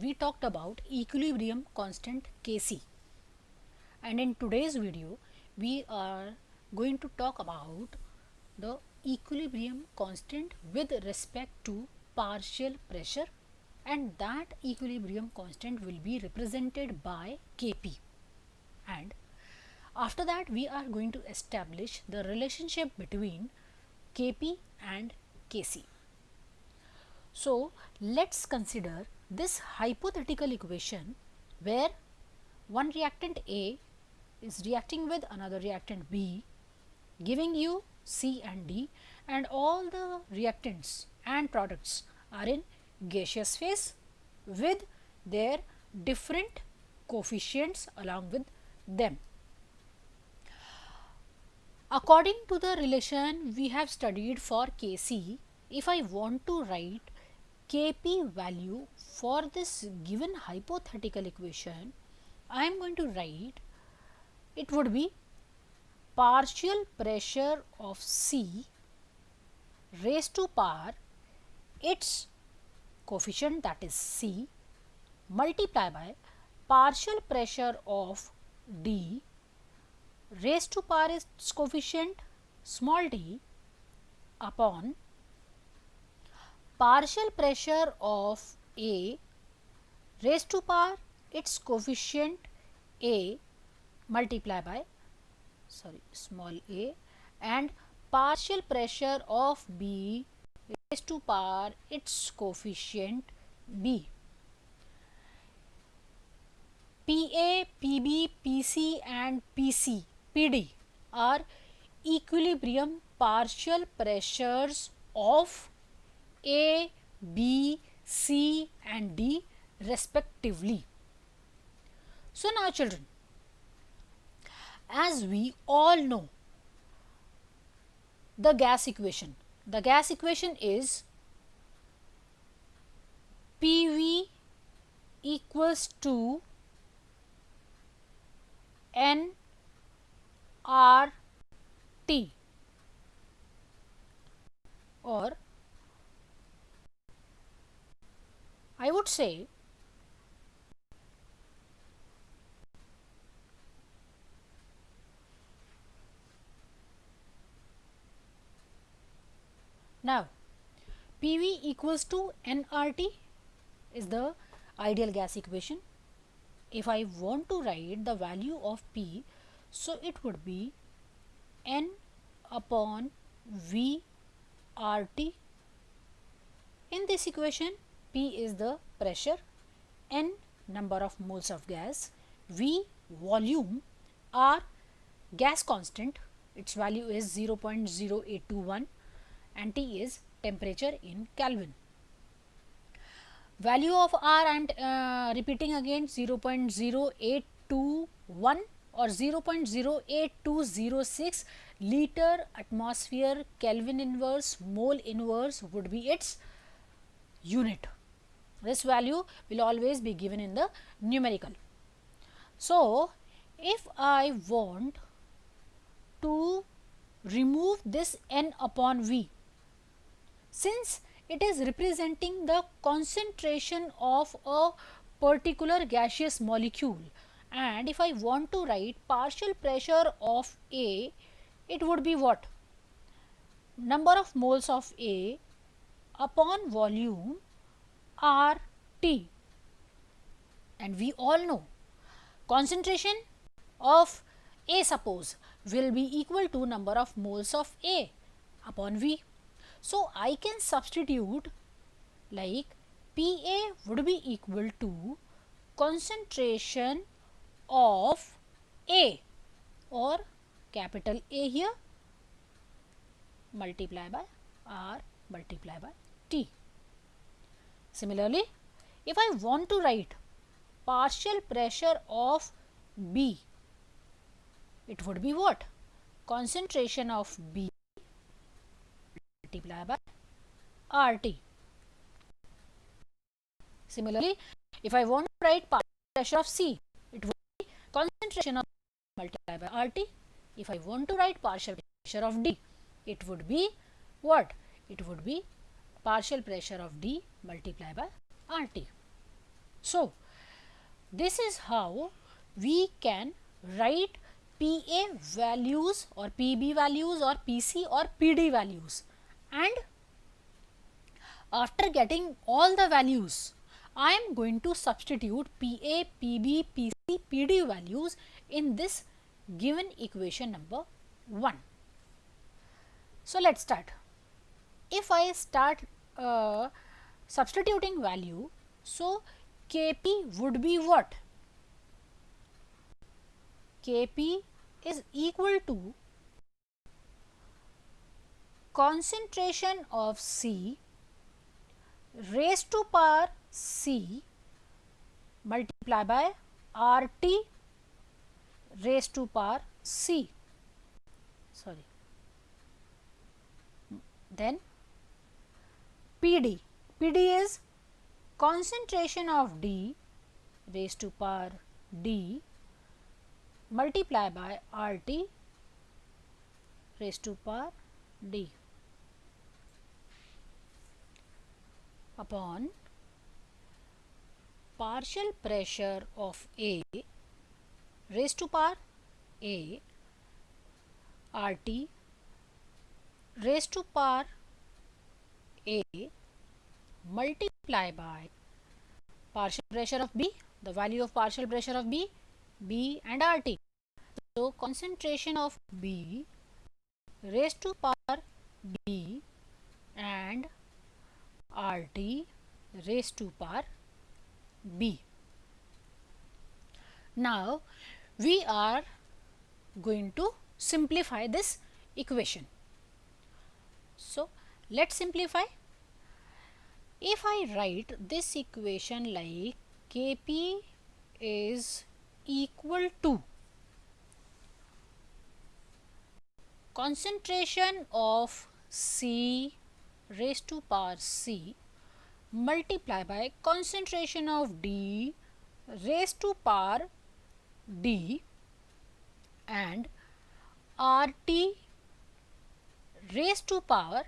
we talked about equilibrium constant Kc, and in today's video we are going to talk about the equilibrium constant with respect to partial pressure, and that equilibrium constant will be represented by Kp. And after that we are going to establish the relationship between Kp and Kc. So let's consider this hypothetical equation where one reactant A is reacting with another reactant B, giving you C and D, and all the reactants and products are in gaseous phase with their different coefficients along with them. According to the relation we have studied for Kc, if I want to write Kp value for this given hypothetical equation, I am going to write, it would be partial pressure of C raised to power its coefficient, that is C, multiply by partial pressure of D raised to power its coefficient small d upon partial pressure of A raised to power its coefficient A multiply by small a, and partial pressure of B raised to power its coefficient B. Pa, Pb, Pc and Pd are equilibrium partial pressures of A, B, C and D respectively. So now children, as we all know the gas equation is PV equals to nRT, or I would say now PV equals to nRT is the ideal gas equation. If I want to write the value of P, so it would be N upon V RT. In this equation, P is the pressure, N number of moles of gas, V volume, R gas constant, its value is 0.0821, and T is temperature in Kelvin. Value of R I am repeating again, 0.0821 or 0.08206 liter atmosphere Kelvin inverse mole inverse would be its unit. This value will always be given in the numerical. So if I want to remove this N upon V, since it is representing the concentration of a particular gaseous molecule, and if I want to write partial pressure of A, it would be what? Number of moles of A upon volume RT, and we all know concentration of A, suppose, will be equal to number of moles of A upon V. So I can substitute like Pa would be equal to concentration of A, or capital A here, multiply by R multiply by T. Similarly, if I want to write partial pressure of B, it would be what? Concentration of B multiply by RT. Similarly, if I want to write partial pressure of C, it would be concentration of multiply by RT. If I want to write partial pressure of D, it would be what? It would be partial pressure of D multiplied by RT. So this is how we can write PA values or PB values or PC or PD values. And after getting all the values, I am going to substitute PA, PB, PC, PD values in this given equation number 1. So let's start. If I start substituting value, so Kp would be what? Kp is equal to concentration of C raised to power C multiply by RT raised to power C. Sorry. Then PD. PD is concentration of D raised to power D multiply by RT raised to power D upon partial pressure of A raised to power A RT raised to power A multiply by partial pressure of B, the value of partial pressure of B, B and RT. So concentration of B raised to power B and RT raised to power B. Now we are going to simplify this equation. So let's simplify. If I write this equation like Kp is equal to concentration of C raised to power C multiply by concentration of D raised to power D and RT raised to power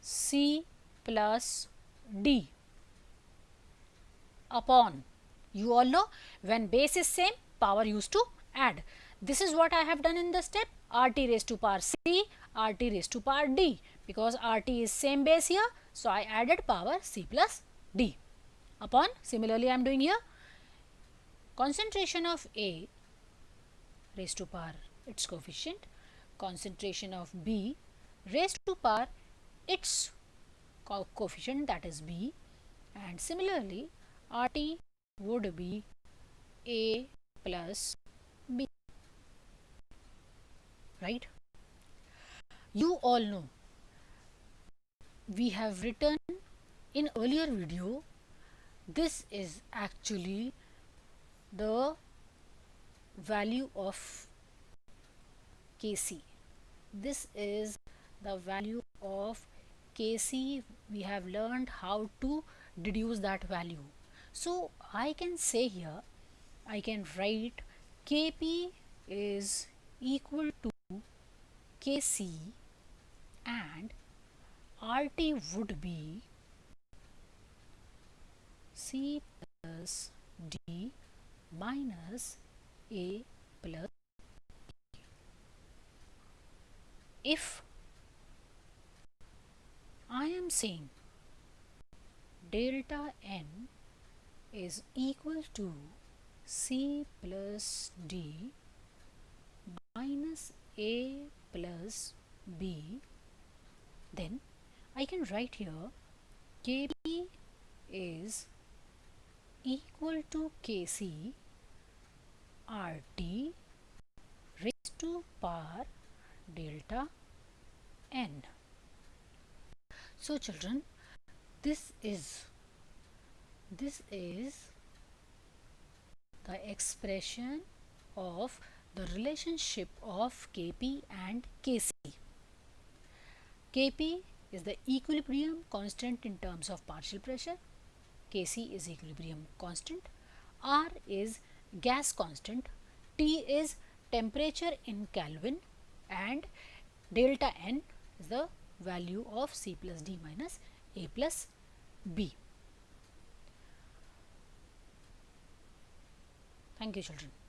C plus D upon, you all know, when base is same, power used to add. This is what I have done in the step, RT raised to power C, RT raised to power D, because RT is same base here, so I added power C plus D upon, similarly I am doing here, concentration of A raised to power its coefficient, concentration of B raised to power its coefficient, that is B, and similarly RT would be A plus B, right? You all know we have written in earlier video, this is actually the value of Kc. This is the value of Kc. We have learned how to deduce that value. So I can say here, I can write Kp is equal to Kc and RT would be C plus D minus A plus B. If I am saying delta n is equal to C plus D minus A plus B, then I can write here Kp is equal to Kc RT raised to power delta n. So children, this is the expression of the relationship of Kp and Kc. Kp is the equilibrium constant in terms of partial pressure, Kc is equilibrium constant, R is gas constant, T is temperature in Kelvin, and delta n is the value of C plus D minus A plus B. Thank you, children.